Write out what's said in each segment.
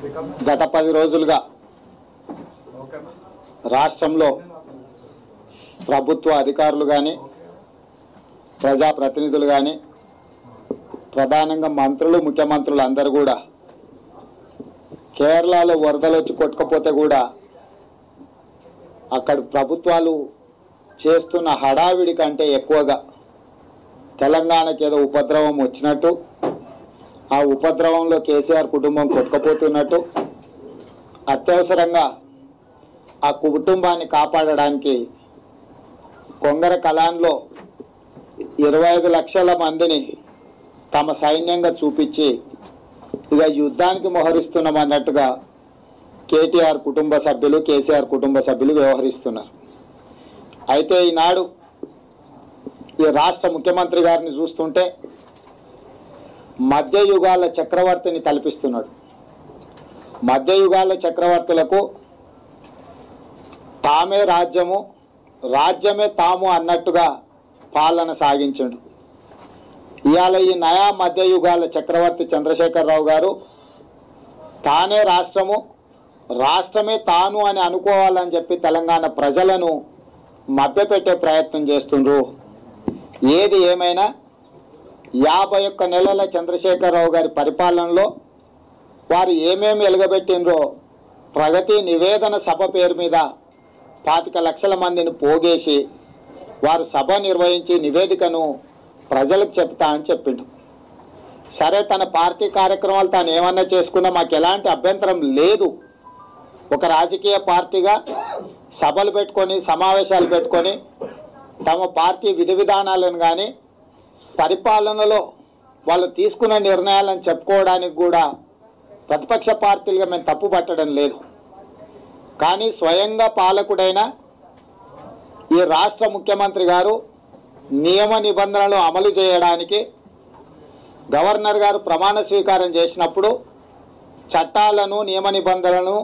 గత 10 రోజులుగా రాష్ట్రంలో ప్రభుత్వ అధికారులు కానీ ప్రజాప్రతినిధులు కానీ ప్రధానంగా మంత్రులు ముఖ్యమంత్రులు అందరూ కూడా కేరళలో వరదలు వచ్చి కొట్టుకపోతే కూడా అక్కడ ప్రభుత్వాలు చేస్తున్న హడావిడి కంటే ఎక్కువగా తెలంగాణకి ఏదో ఉపద్రవం వచ్చినట్టు ఆ ఉపద్రవంలో కేసీఆర్ కుటుంబం కొట్టుకుపోతున్నట్టు అత్యవసరంగా ఆ కుటుంబాన్ని కాపాడడానికి కొంగర కలాన్లో 25 లక్షల మందిని తమ సైన్యంగా చూపించి ఇక యుద్ధానికి మోహరిస్తున్నామన్నట్టుగా కేటీఆర్ కుటుంబ సభ్యులు కేసీఆర్ కుటుంబ సభ్యులు వ్యవహరిస్తున్నారు. అయితే ఈనాడు ఈ రాష్ట్ర ముఖ్యమంత్రి గారిని చూస్తుంటే మధ్యయుగాల చక్రవర్తిని కల్పిస్తున్నాడు. మధ్యయుగాల చక్రవర్తులకు తామే రాజ్యము రాజ్యమే తాము అన్నట్టుగా పాలన సాగించాడు. ఇవాళ ఈ నయా మధ్యయుగాల చక్రవర్తి చంద్రశేఖరరావు గారు తానే రాష్ట్రము రాష్ట్రమే తాను అని అనుకోవాలని చెప్పి తెలంగాణ ప్రజలను మభ్యపెట్టే ప్రయత్నం చేస్తుండ్రు. ఏది ఏమైనా 51 నెలల చంద్రశేఖరరావు గారి పరిపాలనలో వారు ఏమేమి ఎలుగబెట్టినరో ప్రగతి నివేదన సభ పేరు మీద 25 లక్షల మందిని పోగేసి వారు సభ నిర్వహించి నివేదికను ప్రజలకు చెప్తా అని చెప్పిండు. సరే, తన పార్టీ కార్యక్రమాలు తాను ఏమన్నా చేసుకున్నా మాకు ఎలాంటి అభ్యంతరం లేదు. ఒక రాజకీయ పార్టీగా సభలు పెట్టుకొని సమావేశాలు పెట్టుకొని తమ పార్టీ విధి విధానాలను కానీ పరిపాలనలో వాళ్ళు తీసుకున్న నిర్ణయాలను చెప్పుకోవడానికి కూడా ప్రతిపక్ష పార్టీలుగా మేము తప్పు పట్టడం లేదు. కానీ స్వయంగా పాలకుడైన ఈ రాష్ట్ర ముఖ్యమంత్రి గారు నియమ నిబంధనలు అమలు చేయడానికి గవర్నర్ గారు ప్రమాణ స్వీకారం చేసినప్పుడు చట్టాలను నియమ నిబంధనలను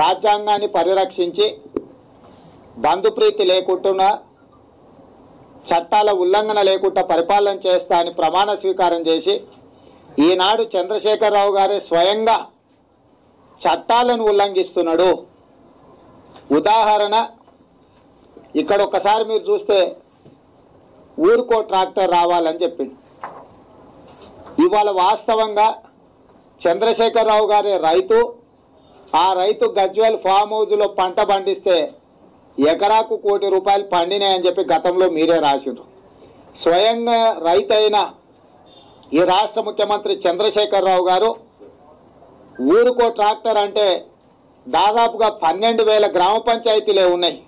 రాజ్యాంగాన్ని పరిరక్షించి బంధుప్రీతి లేకుండా చట్టాల ఉల్లంఘన లేకుండా పరిపాలన చేస్తా అని ప్రమాణ స్వీకారం చేసి ఈనాడు చంద్రశేఖరరావు గారే స్వయంగా చట్టాలను ఉల్లంఘిస్తున్నాడు. ఉదాహరణ, ఇక్కడ ఒక్కసారి మీరు చూస్తే ఊరుకో ట్రాక్టర్ రావాలని చెప్పిండు. ఇవాళ వాస్తవంగా చంద్రశేఖరరావు గారే రైతు. ఆ రైతు గజ్వేల్ ఫామ్ హౌస్లో పంట పండిస్తే ఎకరాకు ₹1 కోటి పండినాయని చెప్పి గతంలో మీరే రాసిండ్రు. స్వయంగా రైతైన ఈ రాష్ట్ర ముఖ్యమంత్రి చంద్రశేఖరరావు గారు ఊరుకో ట్రాక్టర్ అంటే దాదాపుగా 12,000 గ్రామ పంచాయతీలే ఉన్నాయి.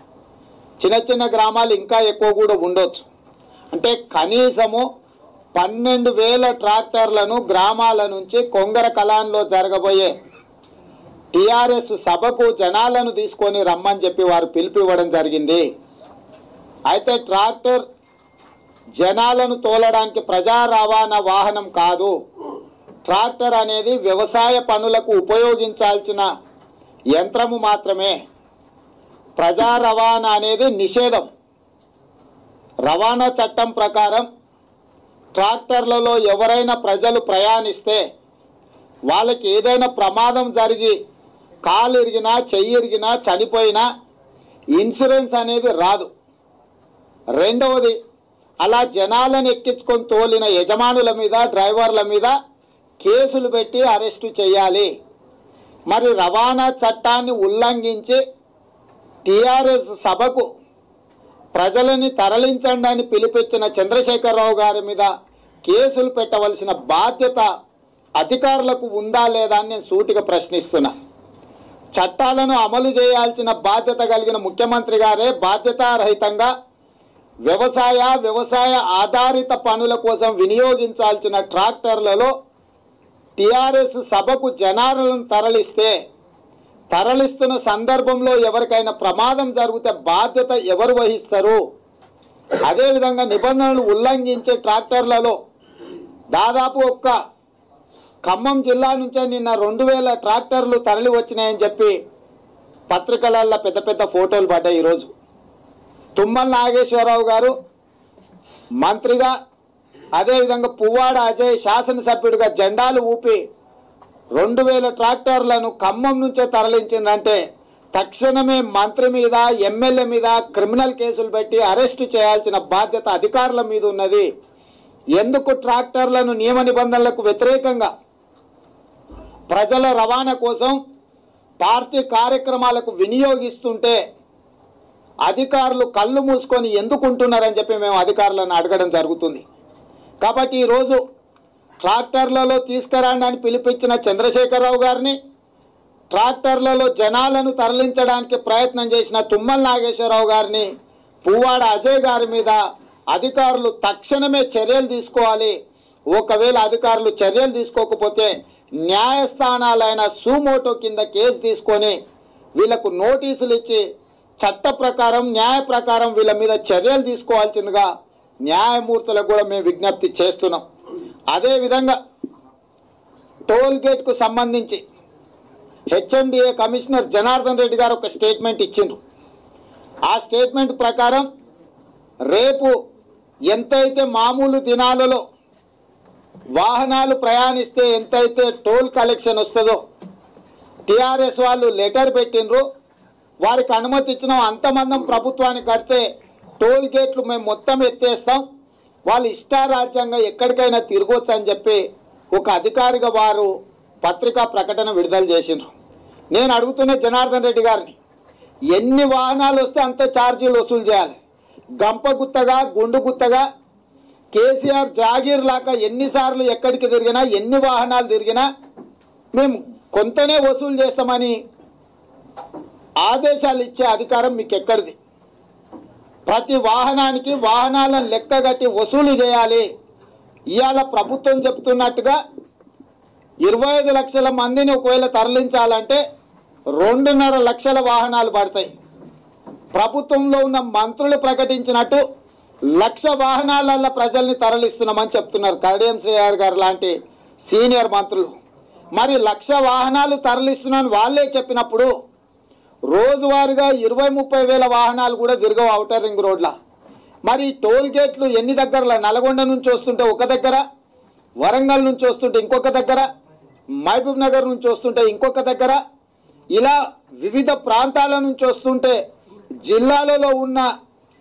చిన్న చిన్న గ్రామాలు ఇంకా ఎక్కువ కూడా ఉండొచ్చు. అంటే కనీసము 12,000 ట్రాక్టర్లను గ్రామాల నుంచి కొంగర కలాన్లో జరగబోయే టీఆర్ఎస్ సభకు జనాలను తీసుకొని రమ్మని చెప్పి వారు పిలిపివ్వడం జరిగింది. అయితే ట్రాక్టర్ జనాలను తోలడానికి ప్రజా రవాణా వాహనం కాదు. ట్రాక్టర్ అనేది వ్యవసాయ పనులకు ఉపయోగించాల్సిన యంత్రము మాత్రమే. ప్రజా రవాణా అనేది నిషేధం. రవాణా చట్టం ప్రకారం ట్రాక్టర్లలో ఎవరైనా ప్రజలు ప్రయాణిస్తే వాళ్ళకి ఏదైనా ప్రమాదం జరిగి కాలు ఇరిగినా చెయ్యి ఇరిగినా చనిపోయినా ఇన్సూరెన్స్ అనేది రాదు. రెండవది, అలా జనాలను ఎక్కించుకొని తోలిన యజమానుల మీద డ్రైవర్ల మీద కేసులు పెట్టి అరెస్టు చేయాలి. మరి రవాణా చట్టాన్ని ఉల్లంఘించి టీఆర్ఎస్ సభకు ప్రజలని తరలించండి అని పిలిపించిన చంద్రశేఖరరావు గారి మీద కేసులు పెట్టవలసిన బాధ్యత అధికారులకు ఉందా లేదా అని నేను సూటిగా ప్రశ్నిస్తున్నా. చట్టాలను అమలు చేయాల్సిన బాధ్యత కలిగిన ముఖ్యమంత్రి గారే బాధ్యతారహితంగా వ్యవసాయ ఆధారిత పనుల కోసం వినియోగించాల్సిన ట్రాక్టర్లలో టీఆర్ఎస్ సభకు జనాలను తరలిస్తున్న సందర్భంలో ఎవరికైనా ప్రమాదం జరిగితే బాధ్యత ఎవరు వహిస్తారు? అదేవిధంగా నిబంధనలు ఉల్లంఘించే ట్రాక్టర్లలో దాదాపు ఖమ్మం జిల్లా నుంచే నిన్న 2,000 ట్రాక్టర్లు తరలి వచ్చినాయని చెప్పి పత్రికలలో పెద్ద పెద్ద ఫోటోలు పడ్డాయి. ఈరోజు తుమ్మల నాగేశ్వరరావు గారు మంత్రిగా, అదేవిధంగా పువ్వాడ అజయ్ శాసనసభ్యుడిగా జెండాలు ఊపి 2000 ట్రాక్టర్లను ఖమ్మం నుంచే తరలించిందంటే తక్షణమే మంత్రి మీద ఎమ్మెల్యే మీద క్రిమినల్ కేసులు పెట్టి అరెస్టు చేయాల్సిన బాధ్యత అధికారుల మీద ఉన్నది. ఎందుకు ట్రాక్టర్లను నియమ నిబంధనలకు వ్యతిరేకంగా ప్రజల రవాణా కోసం పార్టీ కార్యక్రమాలకు వినియోగిస్తుంటే అధికారులు కళ్ళు మూసుకొని ఎందుకుంటున్నారని చెప్పి మేము అధికారులను అడగడం జరుగుతుంది. కాబట్టి ఈరోజు ట్రాక్టర్లలో తీసుకురండి అని పిలిపించిన చంద్రశేఖరరావు గారిని, ట్రాక్టర్లలో జనాలను తరలించడానికి ప్రయత్నం చేసిన తుమ్మల నాగేశ్వరరావు గారిని, పువ్వాడ అజయ్ గారి మీద అధికారులు తక్షణమే చర్యలు తీసుకోవాలి. ఒకవేళ అధికారులు చర్యలు తీసుకోకపోతే న్యాయస్థానాలైన సుమోటో కింద కేసు తీసుకొని వీళ్ళకు నోటీసులు ఇచ్చి చట్ట ప్రకారం న్యాయ ప్రకారం వీళ్ళ మీద చర్యలు తీసుకోవాల్సిందిగా న్యాయమూర్తులకు కూడా మేము విజ్ఞప్తి చేస్తున్నాం. అదేవిధంగా టోల్ గేట్కు సంబంధించి హెచ్ఎండిఏ కమిషనర్ జనార్దన్ రెడ్డి గారు ఒక స్టేట్మెంట్ ఇచ్చిండ్రు. ఆ స్టేట్మెంట్ ప్రకారం రేపు ఎంతైతే మామూలు దినాలలో వాహనాలు ప్రయాణిస్తే ఎంతైతే టోల్ కలెక్షన్ వస్తుందో టీఆర్ఎస్ వాళ్ళు లెటర్ పెట్టిండ్రు, వారికి అనుమతి ఇచ్చినాం, అంతమందం ప్రభుత్వానికి కడితే టోల్ గేట్లు మేము మొత్తం ఎత్తేస్తాం, వాళ్ళు ఇష్టారాజ్యంగా ఎక్కడికైనా తిరగొచ్చు అని చెప్పి ఒక అధికారిగా వారు పత్రికా ప్రకటన విడుదల చేసిండ్రు. నేను అడుగుతున్న జనార్దన్ రెడ్డి గారిని, ఎన్ని వాహనాలు వస్తే అంత ఛార్జీలు వసూలు చేయాలి? గంప గుత్తగా గుండు గుత్తగా కేసీఆర్ జాగీర్ లాగా ఎన్నిసార్లు ఎక్కడికి తిరిగినా ఎన్ని వాహనాలు తిరిగినా మేము కొంతనే వసూలు చేస్తామని ఆదేశాలు ఇచ్చే అధికారం మీకు ఎక్కడిది? ప్రతి వాహనానికి వాహనాలను లెక్కగట్టి వసూలు చేయాలి. ఇవాళ ప్రభుత్వం చెప్తున్నట్టుగా 25 లక్షల మందిని ఒకవేళ తరలించాలంటే 2.5 లక్షల వాహనాలు పడతాయి. ప్రభుత్వంలో ఉన్న మంత్రులు ప్రకటించినట్టు 1,00,000 వాహనాలలో ప్రజల్ని తరలిస్తున్నామని చెప్తున్నారు కడియం శ్రీహరి గారు లాంటి సీనియర్ మంత్రులు. మరి 1,00,000 వాహనాలు తరలిస్తున్నామని వాళ్ళే చెప్పినప్పుడు రోజువారీగా 20-30 వేల వాహనాలు కూడా తిరగవు ఔటర్ రింగ్ రోడ్ల. మరి టోల్ గేట్లు ఎన్ని దగ్గరలా? నల్గొండ నుంచి వస్తుంటే ఒక దగ్గర, వరంగల్ నుంచి వస్తుంటే ఇంకొక దగ్గర, మహబూబ్ నగర్ నుంచి వస్తుంటే ఇంకొక దగ్గర, ఇలా వివిధ ప్రాంతాల నుంచి వస్తుంటే జిల్లాలలో ఉన్న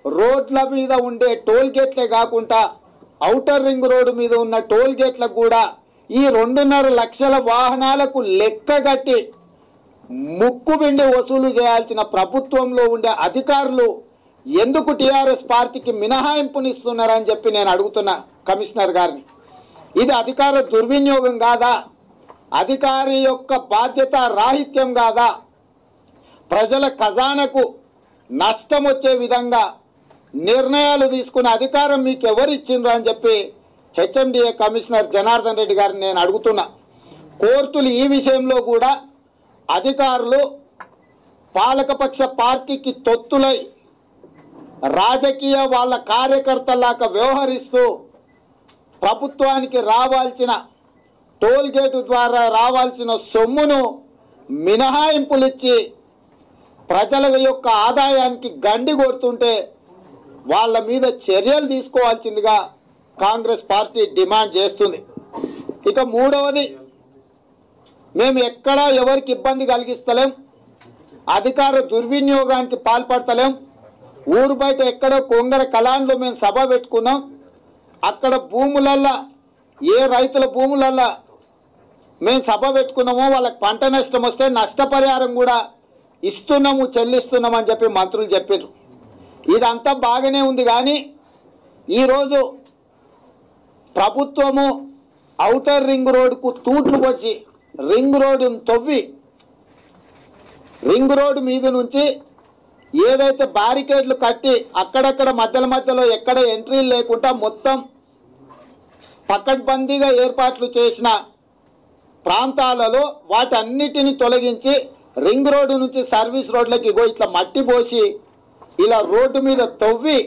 రోడ్ల మీద ఉండే టోల్ గేట్లే కాకుండా ఔటర్ రింగ్ రోడ్డు మీద ఉన్న టోల్ గేట్లకు కూడా ఈ 2.5 లక్షల వాహనాలకు లెక్కగట్టి ముక్కుబిండి వసూలు చేయాల్సిన ప్రభుత్వంలో ఉండే అధికారులు ఎందుకు టీఆర్ఎస్ పార్టీకి మినహాయింపునిస్తున్నారని చెప్పి నేను అడుగుతున్నా కమిషనర్ గారిని. ఇది అధికార దుర్వినియోగం కాదా? అధికారి యొక్క బాధ్యత రాహిత్యం కాదా? ప్రజల ఖజానాకు నష్టం వచ్చే విధంగా నిర్ణయాలు తీసుకునే అధికారం మీకు ఎవరు ఇచ్చిండ్రు అని చెప్పి హెచ్ఎండిఏ కమిషనర్ జనార్దన్ రెడ్డి గారిని నేను అడుగుతున్నా. కోర్టులు ఈ విషయంలో కూడా అధికారులు పాలకపక్ష పార్టీకి తొత్తులై రాజకీయ వాళ్ళ కార్యకర్తలాగా వ్యవహరిస్తూ ప్రభుత్వానికి రావాల్సిన టోల్ గేటు ద్వారా రావాల్సిన సొమ్మును మినహాయింపులిచ్చి ప్రజల యొక్క ఆదాయానికి గండి కొడుతుంటే వాళ్ళ మీద చర్యలు తీసుకోవాల్సిందిగా కాంగ్రెస్ పార్టీ డిమాండ్ చేస్తుంది. ఇక మూడవది, మేము ఎక్కడా ఎవరికి ఇబ్బంది కలిగిస్తలేం, అధికార దుర్వినియోగానికి పాల్పడతలేం. ఊరు బయట ఎక్కడో కొంగర కలాన్లో మేము సభ పెట్టుకున్నాం. అక్కడ భూములల్లా ఏ రైతుల భూములల్లా మేము సభ పెట్టుకున్నామో వాళ్ళకి పంట నష్టం వస్తే నష్టపరిహారం కూడా ఇస్తున్నాము, చెల్లిస్తున్నాము అని చెప్పి మంత్రులు చెప్పారు. ఇదంతా బాగానే ఉంది. కానీ ఈరోజు ప్రభుత్వము ఔటర్ రింగ్ రోడ్డుకు తూట్లు పొడిచి రింగ్ రోడ్డును తవ్వి రింగ్ రోడ్డు మీద నుంచి ఏదైతే బ్యారికేడ్లు కట్టి అక్కడక్కడ మధ్యలో ఎక్కడ ఎంట్రీలు లేకుండా మొత్తం పకడ్బందీగా ఏర్పాట్లు చేసిన ప్రాంతాలలో వాటన్నిటిని తొలగించి రింగ్ రోడ్డు నుంచి సర్వీస్ రోడ్లకి ఇట్లా మట్టి పోసి ఇలా రోడ్డు మీద తవ్వి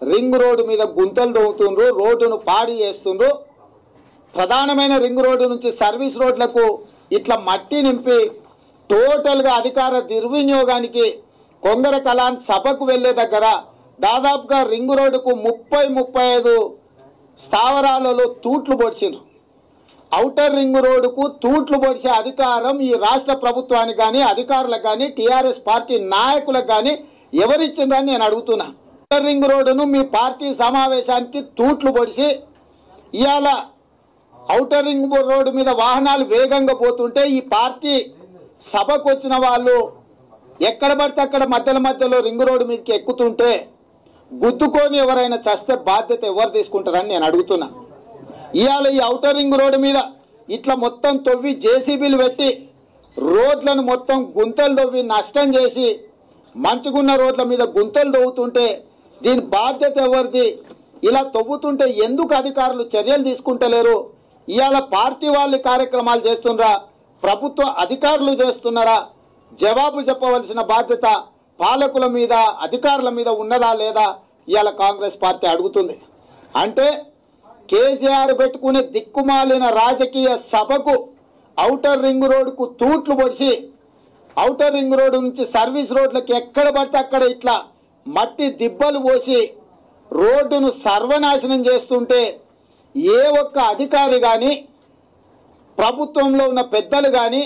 రింగ్ రోడ్డు మీద గుంతలు తవ్వుతుండ్రు, రోడ్డును పాడి చేస్తుండ్రు. ప్రధానమైన రింగ్ రోడ్డు నుంచి సర్వీస్ రోడ్లకు ఇట్లా మట్టి నింపి టోటల్గా అధికార దుర్వినియోగానికి కొంగర కలాన్ సభకు వెళ్ళే దగ్గర దాదాపుగా రింగ్ రోడ్డుకు 30-35 స్థావరాలలో తూట్లు పొడిచిండ్రు. ఔటర్ రింగ్ రోడ్డుకు తూట్లు పొడిచే అధికారం ఈ రాష్ట్ర ప్రభుత్వానికి కానీ అధికారులకు కానీ టీఆర్ఎస్ పార్టీ నాయకులకు కానీ ఎవరిచ్చిందని నేను అడుగుతున్నా. ఔటర్ రింగ్ రోడ్డును మీ పార్టీ సమావేశానికి తూట్లు పొడిచి ఇవాళ ఔటర్ రింగ్ రోడ్డు మీద వాహనాలు వేగంగా పోతుంటే ఈ పార్టీ సభకు వచ్చిన వాళ్ళు ఎక్కడ పడితే అక్కడ మధ్యలో రింగ్ రోడ్డు మీదకి ఎక్కుతుంటే గుద్దుకొని ఎవరైనా చస్తే బాధ్యత ఎవరు తీసుకుంటారని నేను అడుగుతున్నా. ఇవాళ ఈ ఔటర్ రింగ్ రోడ్డు మీద ఇట్లా మొత్తం తవ్వి జేసీబీలు పెట్టి రోడ్లను మొత్తం గుంతలు తవ్వి నష్టం చేసి మంచుకున్న రోడ్ల మీద గుంతలు తవ్వుతుంటే దీని బాధ్యత ఎవరిది? ఇలా తవ్వుతుంటే ఎందుకు అధికారులు చర్యలు తీసుకుంటలేరు? ఇవాళ పార్టీ వాళ్ళు కార్యక్రమాలు చేస్తున్నారా, ప్రభుత్వ అధికారులు చేస్తున్నారా? జవాబు చెప్పవలసిన బాధ్యత పాలకుల మీద అధికారుల మీద ఉన్నదా లేదా ఇవాళ కాంగ్రెస్ పార్టీ అడుగుతుంది. అంటే కేసీఆర్ పెట్టుకునే దిక్కుమాలిన రాజకీయ సభకు ఔటర్ రింగ్ రోడ్డుకు తూట్లు పొడిచి ఔటర్ రింగ్ రోడ్డు నుంచి సర్వీస్ రోడ్లకి ఎక్కడ పడితే అక్కడ ఇట్లా మట్టి దిబ్బలు పోసి రోడ్డును సర్వనాశనం చేస్తుంటే ఏ ఒక్క అధికారి కానీ ప్రభుత్వంలో ఉన్న పెద్దలు కానీ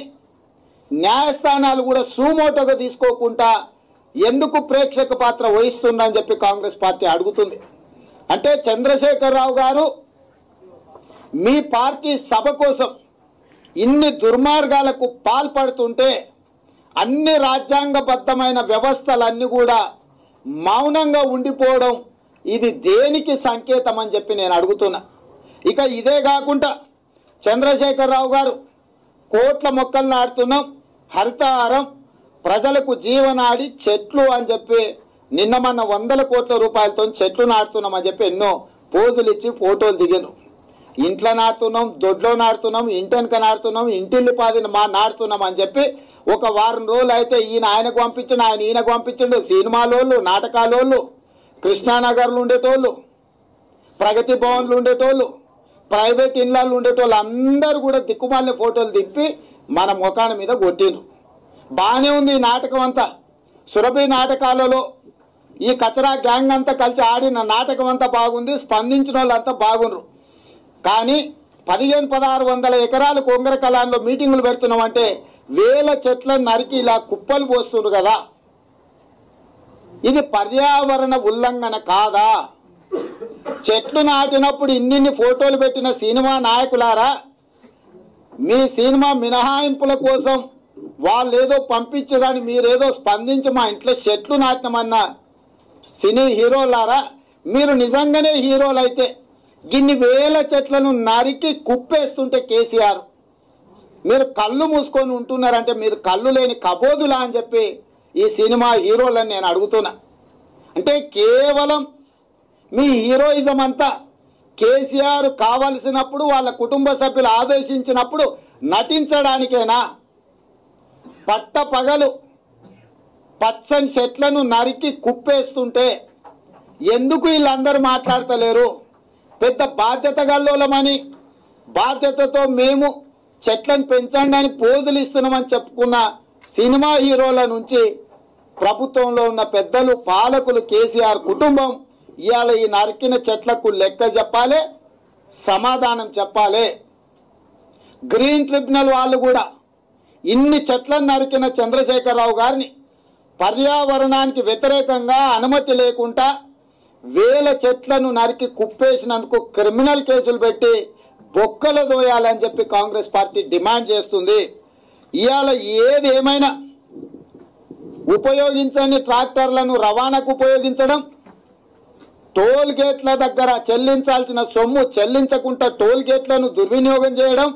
న్యాయస్థానాలు కూడా సుమోటోగా తీసుకోకుండా ఎందుకు ప్రేక్షక పాత్ర వహిస్తుందని చెప్పి కాంగ్రెస్ పార్టీ అడుగుతుంది. అంటే చంద్రశేఖరరావు గారు మీ పార్టీ సభ కోసం ఇన్ని దుర్మార్గాలకు పాల్పడుతుంటే అన్ని రాజ్యాంగబద్ధమైన వ్యవస్థలన్నీ కూడా మౌనంగా ఉండిపోవడం ఇది దేనికి సంకేతం అని చెప్పి నేను అడుగుతున్నా. ఇక ఇదే కాకుండా చంద్రశేఖరరావు గారు కోట్ల మొక్కలు నాటుతున్నాం, హరితహారం, ప్రజలకు జీవనాడి చెట్లు అని చెప్పి నిన్న మొన్న 100 కోట్ల రూపాయలతో చెట్లు నాటుతున్నాం అని చెప్పి ఎన్నో పోజులు ఇచ్చి ఫోటోలు దిగాను. ఇంట్లో నాటుతున్నాం, దొడ్లో నాటుతున్నాం, ఇంటెనక నాటుతున్నాం, ఇంటిల్లిపాదిని నాటుతున్నాం అని చెప్పి ఒక వారం రోజులు అయితే ఈయన ఆయనకు పంపించండు, ఆయన ఈయనకు పంపించండు. సినిమాలోళ్ళు, నాటకాలోళ్ళు, కృష్ణానగర్లు ఉండేటోళ్ళు, ప్రగతి భవన్లు ఉండేటోళ్ళు, ప్రైవేట్ ఇళ్ళల్లో ఉండేటోళ్ళు అందరూ కూడా దిక్కుమాలిన ఫోటోలు దిప్పి మన ముఖాన మీద కొట్టిండ్రు. బాగానే ఉంది ఈ నాటకం అంతా. సురభి నాటకాలలో ఈ కచరా గ్యాంగ్ అంతా కలిసి ఆడిన నాటకం అంతా బాగుంది, స్పందించిన వాళ్ళంతా బాగుండ్రు. కానీ 1500-1600 ఎకరాలు కొంగర కళాల్లో మీటింగులు పెడుతున్నామంటే వేల చెట్లను నరికి ఇలా కుప్పలు పోస్తున్నారు కదా, ఇది పర్యావరణ ఉల్లంఘన కాదా? చెట్లు నాటినప్పుడు ఇన్ని ఫోటోలు పెట్టిన సినిమా నాయకులారా, మీ సినిమా మినహాయింపుల కోసం వాళ్ళు ఏదో పంపించడానికి మీరేదో స్పందించి మా ఇంట్లో చెట్లు నాటినమన్న సినీ హీరోలారా, మీరు నిజంగానే హీరోలు అయితే గిన్ని వేల చెట్లను నరికి కుప్పేస్తుంటే కేసీఆర్ మీరు కళ్ళు మూసుకొని ఉంటున్నారంటే మీరు కళ్ళు లేని కబోదులా అని చెప్పి ఈ సినిమా హీరోలని నేను అడుగుతున్నా. అంటే కేవలం మీ హీరోయిజం అంతా కేసీఆర్ కావలసినప్పుడు వాళ్ళ కుటుంబ సభ్యులు ఆదేశించినప్పుడు నటించడానికేనా? పట్ట పగలు పచ్చని చెట్లను నరికి కుప్పేస్తుంటే ఎందుకు వీళ్ళందరూ మాట్లాడతలేరు? పెద్ద బాధ్యత గల్లోలమని బాధ్యతతో మేము చెట్లను పెంచండి అని పోజులు ఇస్తున్నామని చెప్పుకున్న సినిమా హీరోల నుంచి ప్రభుత్వంలో ఉన్న పెద్దలు, పాలకులు, కేసీఆర్ కుటుంబం ఇవాళ ఈ నరికిన చెట్లకు లెక్క చెప్పాలి, సమాధానం చెప్పాలి. గ్రీన్ ట్రిబ్యునల్ వాళ్ళు కూడా ఇన్ని చెట్లను నరికిన చంద్రశేఖరరావు గారిని పర్యావరణానికి వ్యతిరేకంగా అనుమతి లేకుండా వేల చెట్లను నరికి కుప్పేసినందుకు క్రిమినల్ కేసులు పెట్టి బొక్కలు దోయాలని చెప్పి కాంగ్రెస్ పార్టీ డిమాండ్ చేస్తుంది. ఇవాళ ఏది ఏమైనా ఉపయోగించని ట్రాక్టర్లను రవాణాకు ఉపయోగించడం, టోల్ గేట్ల దగ్గర చెల్లించాల్సిన సొమ్ము చెల్లించకుండా టోల్ గేట్లను దుర్వినియోగం చేయడం,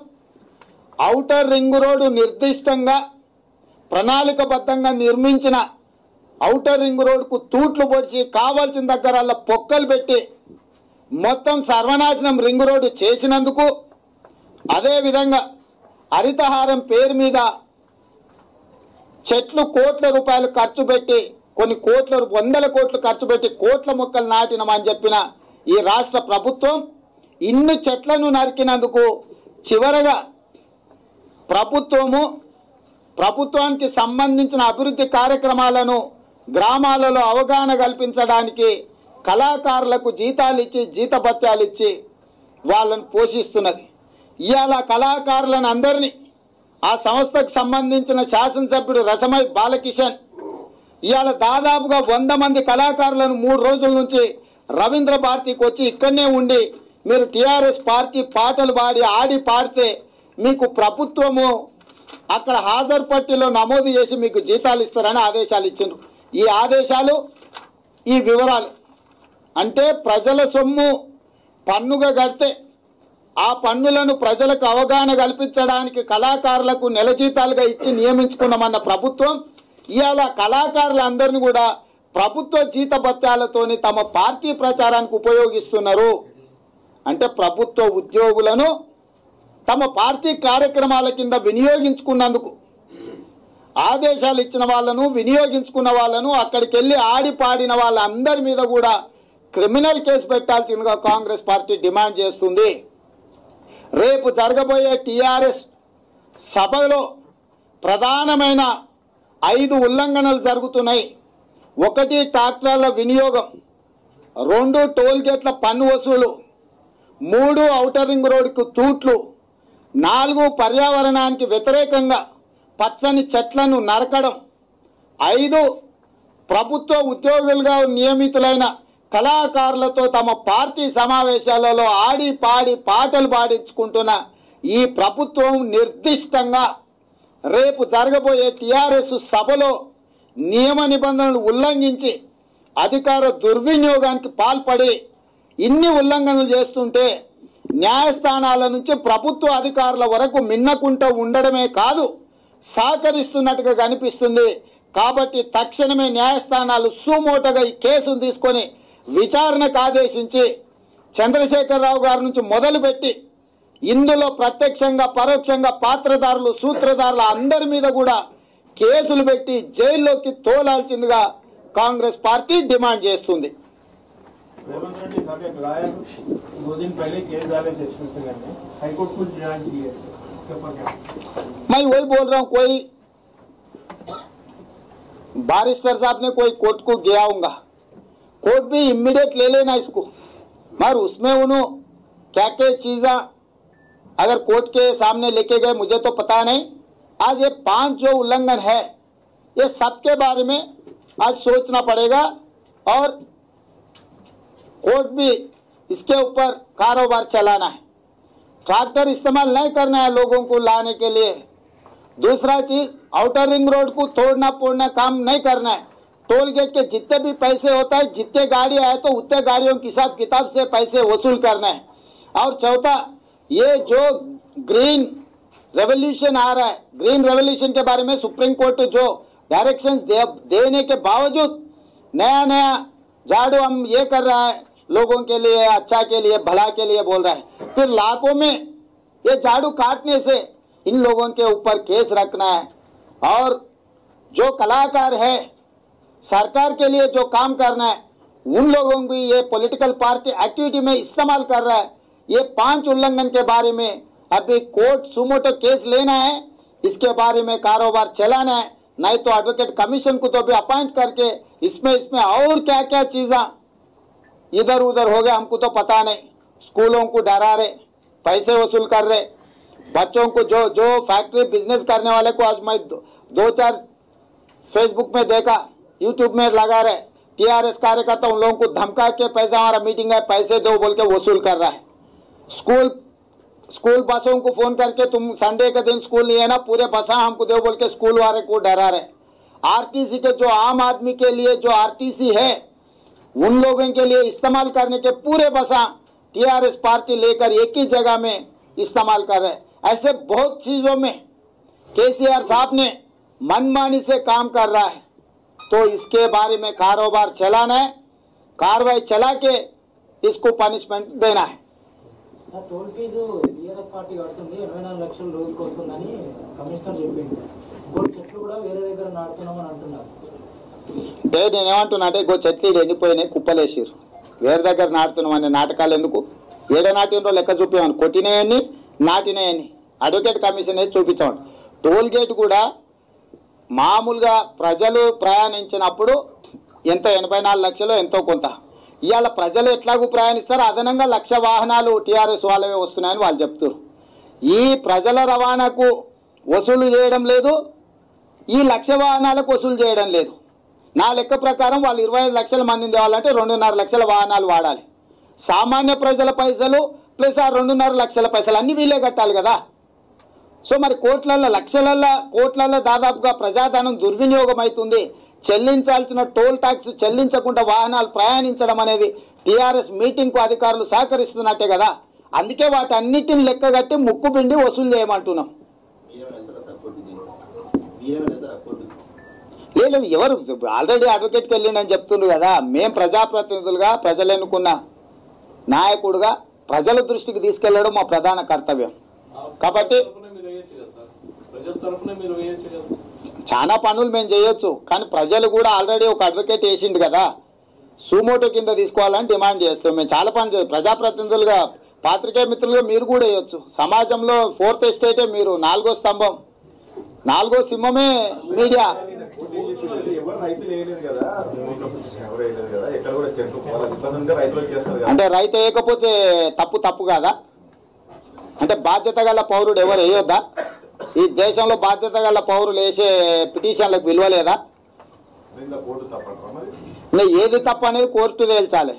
ఔటర్ రింగ్ రోడ్డు నిర్దిష్టంగా ప్రణాళికబద్ధంగా నిర్మించిన ఔటర్ రింగ్ రోడ్డుకు తూట్లు పొడిచి కావాల్సిన దగ్గర పొక్కలు పెట్టి మొత్తం సర్వనాశనం రింగ్ రోడ్డు చేసినందుకు, అదేవిధంగా హరితహారం పేరు మీద చెట్లు కోట్ల రూపాయలు ఖర్చు పెట్టి కొన్ని కోట్ల 100 కోట్లు ఖర్చు పెట్టి కోట్ల మొక్కలు నాటినమని చెప్పిన ఈ రాష్ట్ర ప్రభుత్వం ఇన్ని చెట్లను నరికినందుకు చివరగా ప్రభుత్వానికి సంబంధించిన అభివృద్ధి కార్యక్రమాలను గ్రామాలలో అవగాహన కల్పించడానికి కళాకారులకు జీతాలు ఇచ్చి జీతభత్యాలు ఇచ్చి వాళ్ళను పోషిస్తున్నది. ఇవాళ కళాకారులను అందరినీ ఆ సంస్థకు సంబంధించిన శాసనసభ్యుడు రసమై బాలకిషన్ ఇవాళ దాదాపుగా 100 మంది కళాకారులను 3 రోజుల నుంచి రవీంద్ర భారతికి వచ్చి ఇక్కడనే ఉండి మీరు టీఆర్ఎస్ పార్టీ పాటలు పాడి ఆడి పాడితే మీకు ప్రభుత్వము అక్కడ హాజరు పట్టిలో నమోదు చేసి మీకు జీతాలు ఇస్తారని ఆదేశాలు ఇచ్చిండ్రు. ఈ ఆదేశాలు ఈ వివరాలు అంటే ప్రజల సొమ్ము పన్నుగా కడితే ఆ పన్నులను ప్రజలకు అవగాహన కల్పించడానికి కళాకారులకు నెల జీతాలుగా ఇచ్చి నియమించుకున్నామన్న ప్రభుత్వం ఇవాళ కళాకారులందరినీ కూడా ప్రభుత్వ జీతభత్యాలతోని తమ పార్టీ ప్రచారానికి ఉపయోగిస్తున్నారు. అంటే ప్రభుత్వ ఉద్యోగులను తమ పార్టీ కార్యక్రమాల కింద వినియోగించుకున్నందుకు ఆదేశాలు ఇచ్చిన వాళ్ళను వినియోగించుకున్న వాళ్ళను అక్కడికి వెళ్ళి ఆడి పాడిన వాళ్ళందరి మీద కూడా క్రిమినల్ కేసు పెట్టాల్సిందిగా కాంగ్రెస్ పార్టీ డిమాండ్ చేస్తుంది. రేపు జరగబోయే టీఆర్ఎస్ సభలో ప్రధానమైన 5 ఉల్లంఘనలు జరుగుతున్నాయి. 1 ట్రాక్టర్ల వినియోగం, 2 టోల్ గేట్ల పన్ను వసూలు, 3 ఔటర్ రింగ్ రోడ్డుకు తూట్లు, 4 పర్యావరణానికి వ్యతిరేకంగా పచ్చని చెట్లను నరకడం, 5 ప్రభుత్వ ఉద్యోగులుగా నియమితులైన కళాకారులతో తమ పార్టీ సమావేశాలలో ఆడి పాడి పాటలు పాడించుకుంటున్న ఈ ప్రభుత్వం నిర్దిష్టంగా రేపు జరగబోయే టీఆర్ఎస్ సభలో నియమ నిబంధనలు ఉల్లంఘించి అధికార దుర్వినియోగానికి పాల్పడి ఇన్ని ఉల్లంఘనలు చేస్తుంటే న్యాయస్థానాల నుంచి ప్రభుత్వ అధికారుల వరకు మిన్నకుంటూ ఉండడమే కాదు సహకరిస్తున్నట్టుగా కనిపిస్తుంది. కాబట్టి తక్షణమే న్యాయస్థానాలు సుమోటగా ఈ కేసును తీసుకొని విచారణకు ఆదేశించి చంద్రశేఖరరావు గారి నుంచి మొదలుపెట్టి ఇందులో ప్రత్యక్షంగా పరోక్షంగా పాత్రదారులు సూత్రధారులు అందరి మీద కూడా కేసులు పెట్టి జైల్లోకి తోలాల్సిందిగా కాంగ్రెస్ పార్టీ డిమాండ్ చేస్తుంది. मैं वही बोल रहा हूँ, कोई बारिस्टर साहब ने कोई कोर्ट को गया होगा, कोर्ट भी इमीडिएट ले लेना इसको, मगर उसमें उन्होंने क्या क्या चीज़ा अगर कोर्ट के सामने लेके गए मुझे तो पता नहीं. आज ये 5 जो उल्लंघन है ये सबके बारे में आज सोचना पड़ेगा और कोर्ट भी इसके ऊपर कारोबार चलाना है. ट्रैक्टर इस्तेमाल नहीं करना है लोगों को लाने के लिए. दूसरा चीज आउटर रिंग रोड को तोड़ना फोड़ना काम नहीं करना है. टोल गेट के जितने भी पैसे होता है जितने गाड़ी आए तो उतने गाड़ियों के हिसाब किताब से पैसे वसूल करना है. और चौथा ये जो ग्रीन रेवोल्यूशन आ रहा है, ग्रीन रेवोल्यूशन के बारे में सुप्रीम कोर्ट जो डायरेक्शन देने के बावजूद नया नया झाड़ू हम ये कर रहा है लोगों के लिए अच्छा के लिए भला के लिए बोल रहा है, फिर लाखों में ये झाड़ू काटने से इन लोगों के ऊपर केस रखना है. और जो कलाकार है सरकार के लिए जो काम करना है उन लोगों को ये पॉलिटिकल पार्टी एक्टिविटी में इस्तेमाल कर रहा है. ये 5 उल्लंघन के बारे में अभी कोर्ट सुमोटो केस लेना है, इसके बारे में कारोबार चलाना है. नहीं तो एडवोकेट कमीशन को तो भी अपॉइंट करके इसमें और क्या क्या चीज़ा इधर उधर हो गया हमको तो पता नहीं. स्कूलों को डरा रहे, पैसे वसूल कर रहे, बच्चों को जो फैक्ट्री बिजनेस करने वाले को आज मैं 2-4 फेसबुक में देखा, यूट्यूब में लगा रहे, टीआरएस कार्यकर्ता उन लोगों को धमका के पैसा हमारा मीटिंग है पैसे दो बोल के वसूल कर रहा है. स्कूल बसों को फोन करके तुम संडे के दिन स्कूल नहीं है ना पूरे बसा हमको दो बोल के स्कूल वाले को डरा रहे. आरटीसी के जो आम आदमी के लिए जो आरटीसी है उन लोगों के लिए इस्तेमाल करने के पूरे बसा टीआरएस पार्टी लेकर एक ही जगह में इस्तेमाल कर रहे. ऐसे बहुत चीजों में केसीआर साहब ने मनमानी से काम कर रहा है. तो इसके बारे में कारोबार चलाना है, कार्रवाई चला के इसको पनिशमेंट देना है. టోల్ ఫీజు టీఆర్ఎస్ పార్టీ కడుతుంది 24 లక్షల రోజుకు వస్తుందని కమిషనర్ చెప్పింది. చెట్లు కూడా వేరే దగ్గర నాటుతున్నామని అంటున్నారు. నేనేమంటున్నా అంటే చెట్లు ఎండిపోయినాయి కుప్పలేసారు, వేరే దగ్గర నాటుతున్నామని నాటకాలు ఎందుకు? ఏడ నాటినో లెక్క చూపించామని, కొట్టినాయని నాటినాయని అడ్వకేట్ కమిషన్ వేసి చూపించామని. టోల్ గేట్ కూడా మామూలుగా ప్రజలు ప్రయాణించినప్పుడు ఎంత 84 లక్షలు ఎంతో కొంత. ఇవాళ ప్రజలు ఎట్లాగూ ప్రయాణిస్తారు, అదనంగా 1,00,000 వాహనాలు టీఆర్ఎస్ వాళ్ళవే వస్తున్నాయని వాళ్ళు చెప్తారు. ఈ ప్రజల రవాణాకు వసూలు చేయడం లేదు, ఈ లక్ష వాహనాలకు వసూలు చేయడం లేదు. నా లెక్క ప్రకారం వాళ్ళు 25 లక్షల మందిని తేవాలంటే 2.5 లక్షల వాహనాలు వాడాలి. సామాన్య ప్రజల పైసలు ప్లస్ ఆ 2.5 లక్షల పైసలు అన్నీ వీళ్ళే కట్టాలి కదా. సో మరి కోట్లల్లో దాదాపుగా ప్రజాధనం దుర్వినియోగం అవుతుంది. చెల్లించాల్సిన టోల్ ట్యాక్స్ చెల్లించకుండా వాహనాలు ప్రయాణించడం అనేది టీఆర్ఎస్ మీటింగ్కు అధికారులు సహకరిస్తున్నట్టే కదా. అందుకే వాటన్నిటిని లెక్కగట్టి ముక్కు పిండి వసూలు చేయమంటున్నాం. లేదు, ఎవరు ఆల్రెడీ అడ్వకేట్కి వెళ్ళిండని చెప్తుండ్రు కదా. మేం ప్రజాప్రతినిధులుగా, ప్రజలు ఎన్నుకున్న నాయకుడుగా ప్రజల దృష్టికి తీసుకెళ్లడం మా ప్రధాన కర్తవ్యం. కాబట్టి చాలా పనులు మేము చేయొచ్చు, కానీ ప్రజలు కూడా ఆల్రెడీ ఒక అడ్వకేట్ వేసిండు కదా, సూమోటో కింద తీసుకోవాలని డిమాండ్ చేస్తాం. మేము చాలా పని ప్రజాప్రతినిధులుగా, పాత్రికేయ మిత్రులుగా మీరు కూడా వేయొచ్చు. సమాజంలో 4th ఎస్టేటే మీరు, 4వ స్తంభం, 4వ సింహమే మీడియా. అంటే రైతు వేయకపోతే తప్పు కాదా? అంటే బాధ్యత గల పౌరుడు ఎవరు వేయొద్దా? ఈ దేశంలో బాధ్యత గల పౌరులు వేసే పిటిషన్లకు విలువ లేదా? ఏది తప్పు అనేది కోర్టు తేల్చాలి,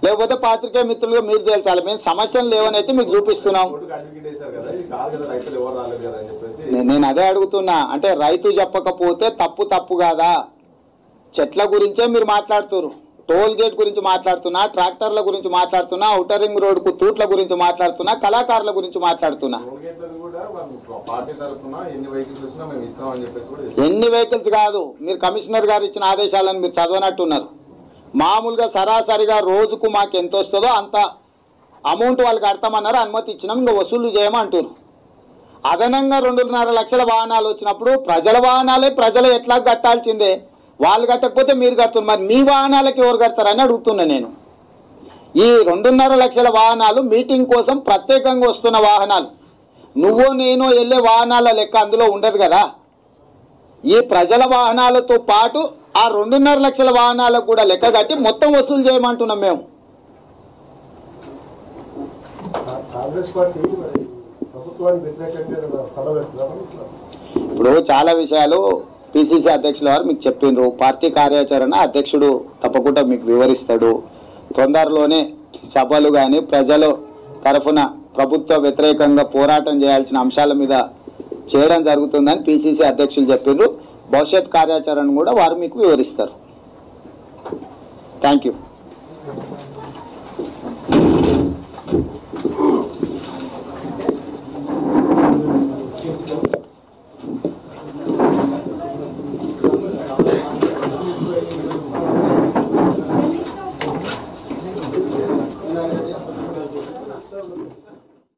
లేకపోతే పాత్రికేయ మిత్రులుగా మీరు తేల్చాలి. మేము సమస్యలు లేవనైతే మీకు చూపిస్తున్నాం. నేను అదే అడుగుతున్నా, అంటే రైతు చెప్పకపోతే తప్పు కాదా? చెట్ల గురించే మీరు మాట్లాడుతున్నారు, టోల్ గేట్ గురించి మాట్లాడుతున్నా, ట్రాక్టర్ల గురించి మాట్లాడుతున్నా, ఔటర్ రింగ్ రోడ్కు తూట్ల గురించి మాట్లాడుతున్నా, కళాకారుల గురించి మాట్లాడుతున్నా. ఎన్ని వెహికల్స్ కాదు, మీరు కమిషనర్ గారు ఇచ్చిన ఆదేశాలను మీరు చదవనట్టున్నారు. మామూలుగా సరాసరిగా రోజుకు మాకు ఎంత వస్తుందో అంత అమౌంట్ వాళ్ళకి కడతామన్నారు, అనుమతి ఇచ్చినాం, ఇంకా వసూలు చేయమంటారు. అదనంగా 2.5 లక్షల వాహనాలు వచ్చినప్పుడు ప్రజల వాహనాలే ప్రజలు ఎట్లా కట్టాల్సిందే, వాళ్ళు కట్టకపోతే మీరు కడుతున్నారు. మరి మీ వాహనాలకి ఎవరు కడతారని అడుగుతున్నా నేను. ఈ 2.5 లక్షల వాహనాలు మీటింగ్ కోసం ప్రత్యేకంగా వస్తున్న వాహనాలు, నువ్వో నేను వెళ్ళే వాహనాల లెక్క అందులో ఉండదు కదా. ఈ ప్రజల వాహనాలతో పాటు ఆ 2.5 లక్షల వాహనాలకు కూడా లెక్క కట్టి మొత్తం వసూలు చేయమంటున్నాం మేము. ఇప్పుడు చాలా విషయాలు పిసిసి అధ్యక్షుల వారు మీకు చెప్పిండ్రు. పార్టీ కార్యాచరణ అధ్యక్షుడు తప్పకుండా మీకు వివరిస్తాడు. తొందరలోనే సభలు కానీ ప్రజల తరఫున ప్రభుత్వ వ్యతిరేకంగా పోరాటం చేయాల్సిన అంశాల మీద చేయడం జరుగుతుందని పిసిసి అధ్యక్షులు చెప్పిండ్రు. భవిష్యత్ కార్యాచరణ కూడా వారు మీకు వివరిస్తారు. Thank you.